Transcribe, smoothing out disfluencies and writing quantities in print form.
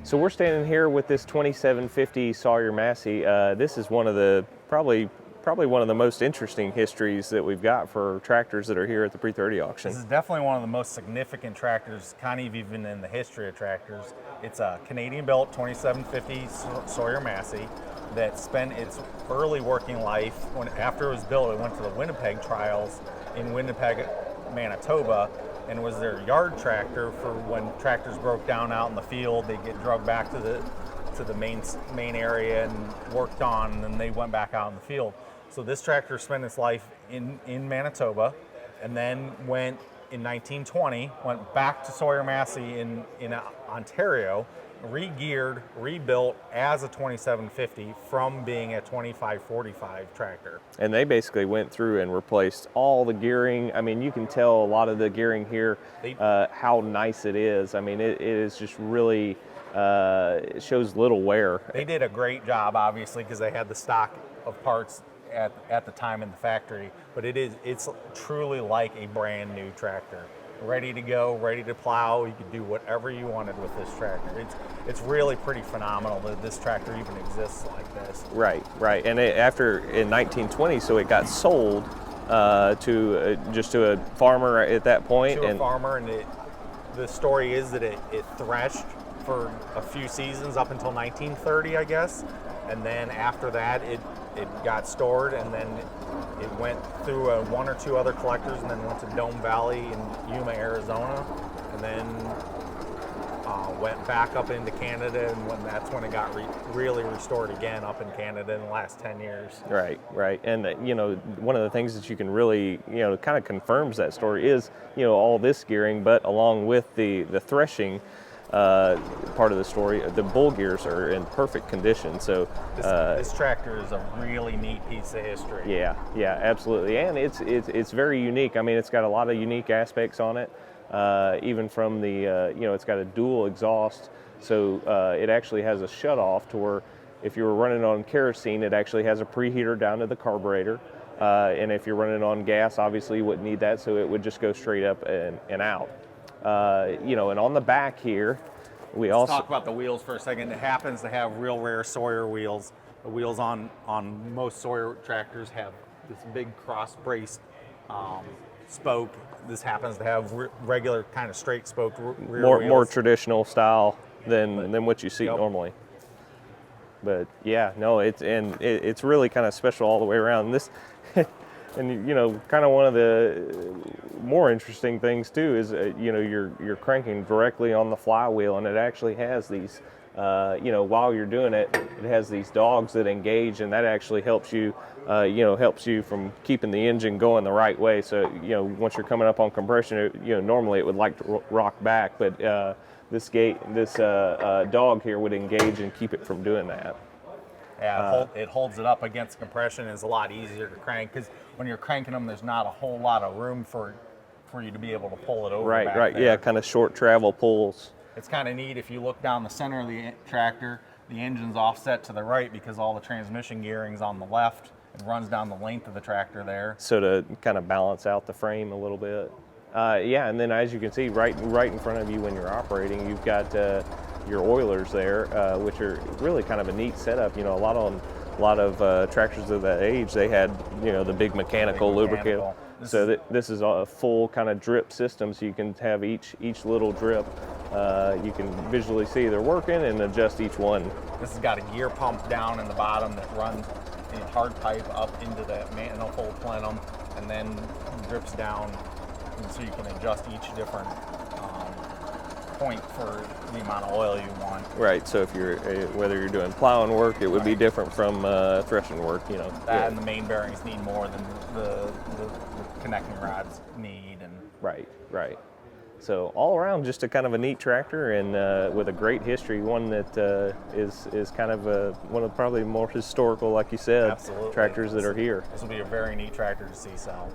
So we're standing here with this 2750 Sawyer Massey. This is one of the probably one of the most interesting histories that we've got for tractors that are here at the Pre-30 auction. This is definitely one of the most significant tractors, kind of even in the history of tractors. It's a Canadian-built 2750 Sawyer Massey that spent its early working life. After it was built, it went to the Winnepeg trials in Winnipeg, Manitoba, and was their yard tractor for when tractors broke down out in the field. They'd get drugged back to the main area and worked on, and then they went back out in the field. So this tractor spent its life in Manitoba, and then went in 1920, went back to Sawyer Massey in Ontario, re-geared, rebuilt as a 2750 from being a 2545 tractor. And they basically went through and replaced all the gearing. I mean, you can tell a lot of the gearing here, how nice it is. I mean, it is just really, it shows little wear. They did a great job, obviously, because they had the stock of parts at the time in the factory, but it's truly like a brand new tractor. Ready to go, ready to plow. You could do whatever you wanted with this tractor. It's really pretty phenomenal that this tractor even exists like this. Right. And after in 1920, so it got sold to a farmer at that point. To a farmer, and the story is that it threshed for a few seasons up until 1930, I guess, and then after that it got stored, and then it went through one or two other collectors, and then went to Dome Valley in Yuma, Arizona, and then went back up into Canada, and that's when it got really restored again up in Canada in the last 10 years. Right. And one of the things that you can really, kind of confirms that story is, all this gearing, but along with the threshing part of the story, the bull gears are in perfect condition. So this tractor is a really neat piece of history. Yeah, absolutely, and it's very unique. I mean, it's got a lot of unique aspects on it. Even from the it's got a dual exhaust, so it actually has a shut-off to where if you were running on kerosene, it actually has a preheater down to the carburetor. And if you're running on gas, obviously you wouldn't need that, so it would just go straight up and out. And on the back here, Let's talk about the wheels for a second. It happens to have real rare Sawyer wheels. The wheels on most Sawyer tractors have this big cross-braced spoke. This happens to have regular kind of straight spoke rear wheels. More traditional style than what you see normally. But yeah, no, it's really kind of special all the way around. This. And kind of one of the more interesting things too is you're cranking directly on the flywheel, and it actually has these while you're doing it, it has these dogs that engage, and that actually helps you from keeping the engine going the right way. So once you're coming up on compression, normally it would like to rock back, but this dog here would engage and keep it from doing that. Yeah, it holds it up against compression. It's a lot easier to crank, because when you're cranking them, there's not a whole lot of room for you to be able to pull it over. Right. There. Yeah, kind of short travel pulls. It's kind of neat. If you look down the center of the tractor, the engine's offset to the right because all the transmission gearing's on the left. It runs down the length of the tractor there. So to kind of balance out the frame a little bit. And then as you can see, right in front of you when you're operating, you've got your oilers there, which are really kind of a neat setup. A lot of tractors of that age, they had the big mechanical lubricant. So this is a full kind of drip system, so you can have each little drip. You can visually see they're working and adjust each one. This has got a gear pump down in the bottom that runs in a hard pipe up into that manifold plenum, and then drips down, and so you can adjust each different point for the amount of oil you want. Right. So if you're whether you're doing plowing work, it would be different from threshing work. That and the main bearings need more than the connecting rods need. And right. So all around, just a kind of a neat tractor, and with a great history. One that is kind of one of probably more historical, like you said, Absolutely. tractors that are here. This will be a very neat tractor to see sell.